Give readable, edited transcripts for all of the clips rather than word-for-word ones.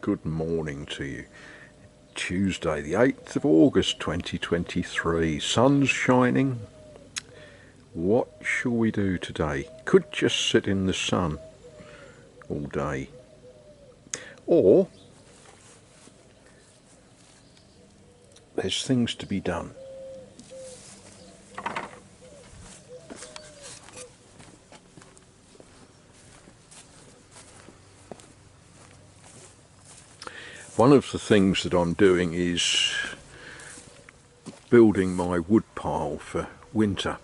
good morning to you. Tuesday the 8th of August 2023, sun's shining. What shall we do today? Could just sit in the sun all day, or there's things to be done. One of the things that I'm doing is building my wood pile for winter.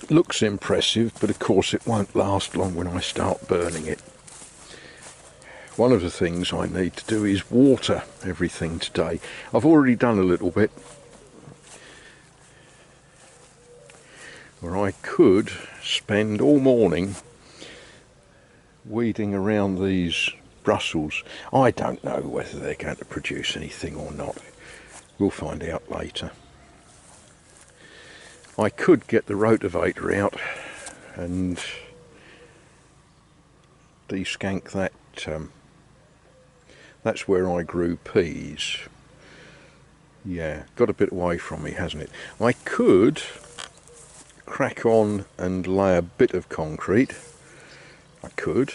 Looks impressive, but of course it won't last long when I start burning it. One of the things I need to do is water everything today. I've already done a little bit, or I could spend all morning weeding around these Brussels. I don't know whether they're going to produce anything or not. We'll find out later. I could get the rotavator out and deskank that. That's where I grew peas. Yeah, got a bit away from me, hasn't it? I could crack on and lay a bit of concrete. I could.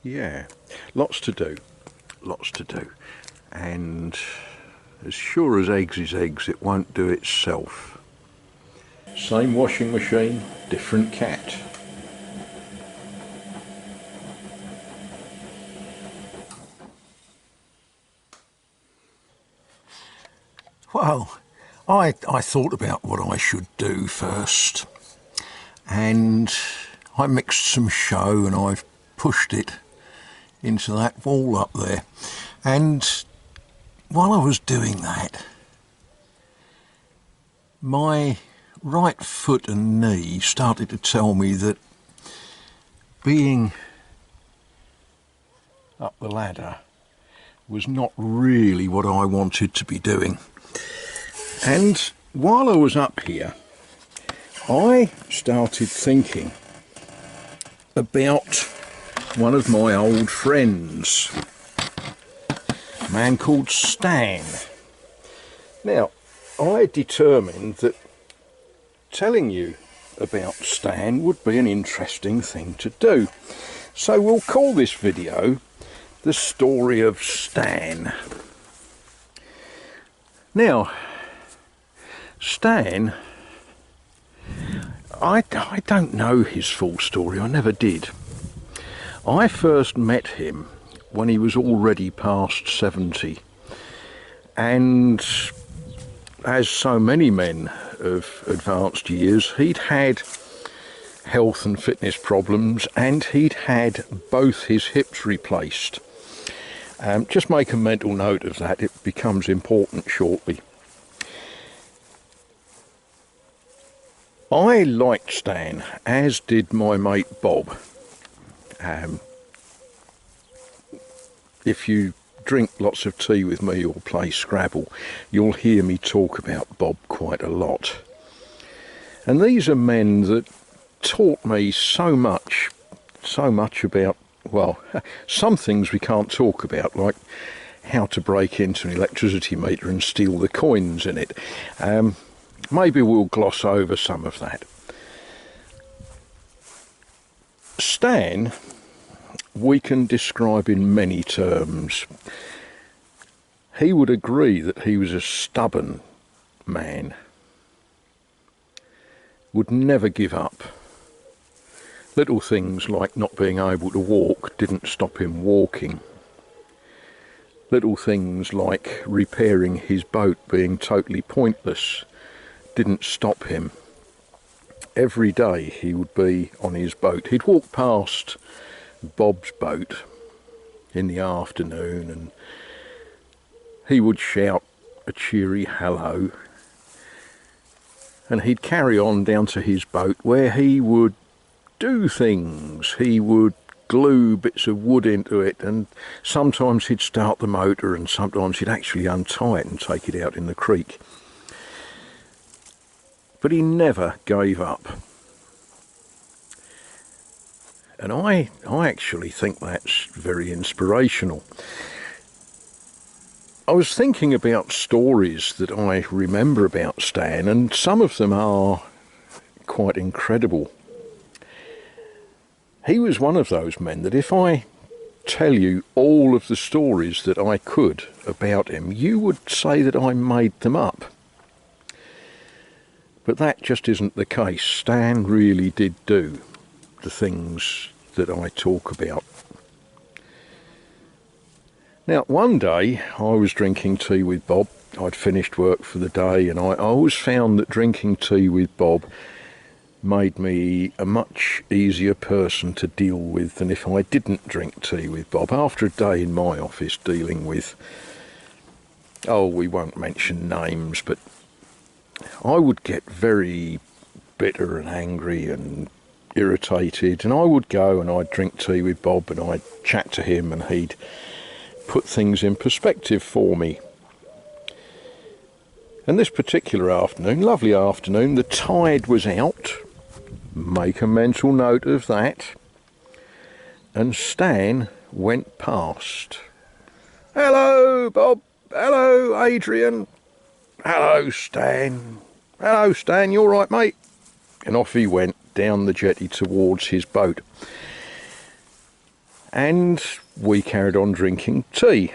Yeah, lots to do. Lots to do. And as sure as eggs is eggs, it won't do itself. Same washing machine, different cat. Well, I thought about what I should do first, and I mixed some show and I've pushed it into that wall up there. And while I was doing that, my right foot and knee started to tell me that being up the ladder was not really what I wanted to be doing. And while I was up here, I started thinking about one of my old friends, a man called Stan. Now, I determined that telling you about Stan would be an interesting thing to do. So we'll call this video The Story of Stan. Now, Stan, I don't know his full story, I never did. I first met him when he was already past 70, and as so many men of advanced years, he'd had health and fitness problems, and he'd had both his hips replaced. Just make a mental note of that, it becomes important shortly. I liked Stan, as did my mate Bob. If you drink lots of tea with me or play Scrabble, you'll hear me talk about Bob quite a lot. And these are men that taught me so much about, well, some things we can't talk about, like how to break into an electricity meter and steal the coins in it. Maybe we'll gloss over some of that. Stan, we can describe in many terms. He would agree that he was a stubborn man, would never give up. Little things like not being able to walk didn't stop him walking. Little things like repairing his boat being totally pointless didn't stop him. Every day he would be on his boat. He'd walk past Bob's boat in the afternoon and he would shout a cheery hello, and he'd carry on down to his boat where he would do things. He would glue bits of wood into it, and sometimes he'd start the motor and sometimes he'd actually untie it and take it out in the creek. But he never gave up. And I actually think that's very inspirational. I was thinking about stories that I remember about Stan, and some of them are quite incredible. He was one of those men that if I tell you all of the stories that I could about him, you would say that I made them up. But that just isn't the case. Stan really did do the things that I talk about. Now, one day I was drinking tea with Bob. I'd finished work for the day, and I always found that drinking tea with Bob made me a much easier person to deal with than if I didn't drink tea with Bob. After a day in my office dealing with, we won't mention names, but I would get very bitter and angry and irritated, and I would go and I'd drink tea with Bob and I'd chat to him, and he'd put things in perspective for me. And this particular afternoon, lovely afternoon, the tide was out. Make a mental note of that. And Stan went past. Hello, Bob. Hello, Adrian. Hello, Stan. Hello, Stan. You all right, mate? And off he went down the jetty towards his boat. And we carried on drinking tea.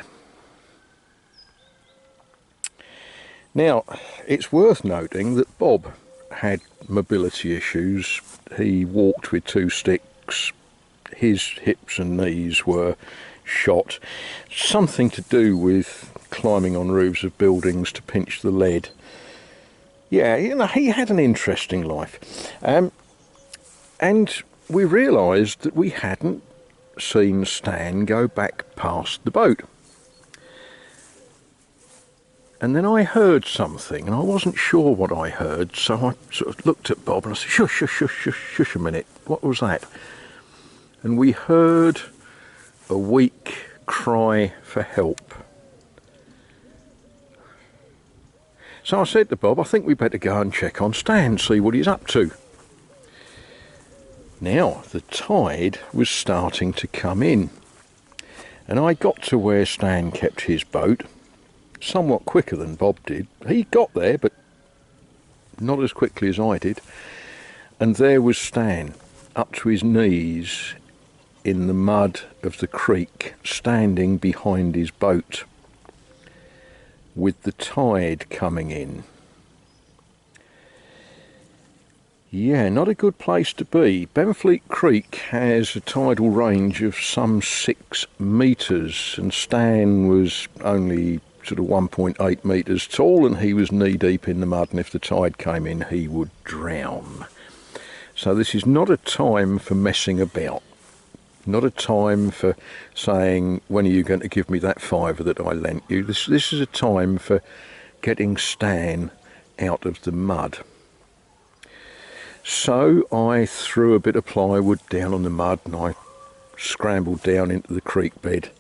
Now, it's worth noting that Bob had mobility issues. He walked with 2 sticks. His hips and knees were shot. Something to do with climbing on roofs of buildings to pinch the lead. Yeah, he had an interesting life. And we realised that we hadn't seen Stan go back past the boat. And then I heard something, and I wasn't sure what I heard, so I sort of looked at Bob and I said, shush, shush, shush, shush, shush a minute, what was that? And we heard a weak cry for help. So I said to Bob, I think we better go and check on Stan, see what he's up to. Now, the tide was starting to come in, and I got to where Stan kept his boat somewhat quicker than Bob did. He got there, but not as quickly as I did. And there was Stan, up to his knees in the mud of the creek, standing behind his boat, with the tide coming in. Yeah, not a good place to be. Benfleet Creek has a tidal range of some 6 metres, and Stan was only sort of 1.8 metres tall, and he was knee deep in the mud, and if the tide came in he would drown. So this is not a time for messing about. Not a time for saying, when are you going to give me that £5 that I lent you? This is a time for getting Stan out of the mud. So I threw a bit of plywood down on the mud, and I scrambled down into the creek bed,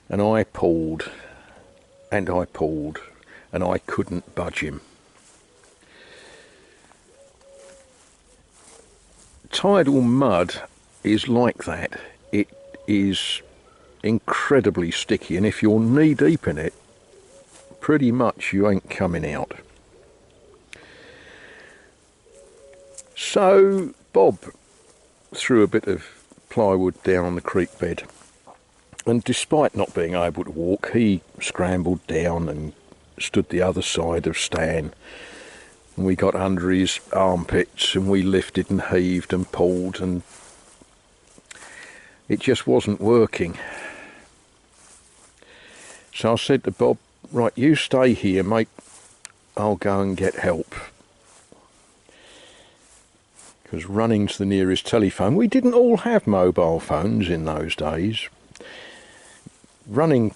and I pulled, and I pulled, and I couldn't budge him. Tidal mud is like that. It is incredibly sticky, and if you're knee deep in it, pretty much you ain't coming out. So Bob threw a bit of plywood down on the creek bed, and despite not being able to walk, he scrambled down and stood the other side of Stan, and we got under his armpits, and we lifted and heaved and pulled, and it just wasn't working. So I said to Bob, right, you stay here, mate, I'll go and get help. Because running to the nearest telephone, we didn't all have mobile phones in those days. Running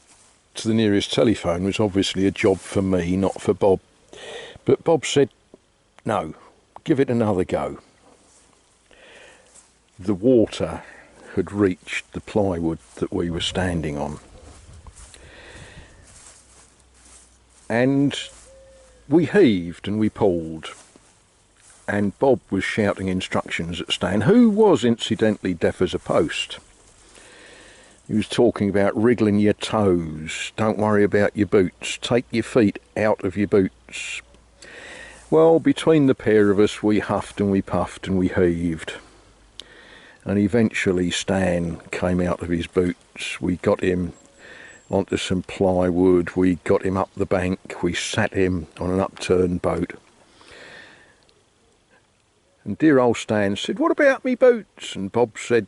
to the nearest telephone was obviously a job for me, not for Bob. But Bob said, no, give it another go. The water had reached the plywood that we were standing on. And we heaved and we pulled, and Bob was shouting instructions at Stan, who was incidentally deaf as a post. He was talking about wriggling your toes, don't worry about your boots, take your feet out of your boots. Well, between the pair of us, we huffed and we puffed and we heaved. And eventually Stan came out of his boots. We got him onto some plywood, we got him up the bank, we sat him on an upturned boat. And dear old Stan said, "What about me boots?" And Bob said,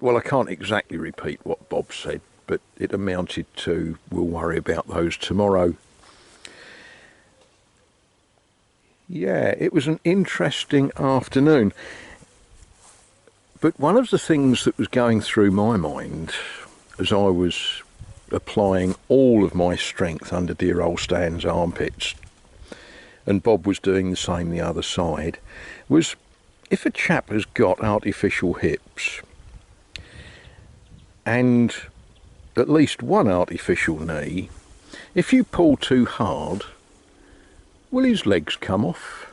well, I can't exactly repeat what Bob said, but it amounted to, "We'll worry about those tomorrow." Yeah, it was an interesting afternoon. But one of the things that was going through my mind as I was applying all of my strength under dear old Stan's armpits, and Bob was doing the same the other side, was if a chap has got artificial hips and at least one artificial knee, if you pull too hard, will his legs come off?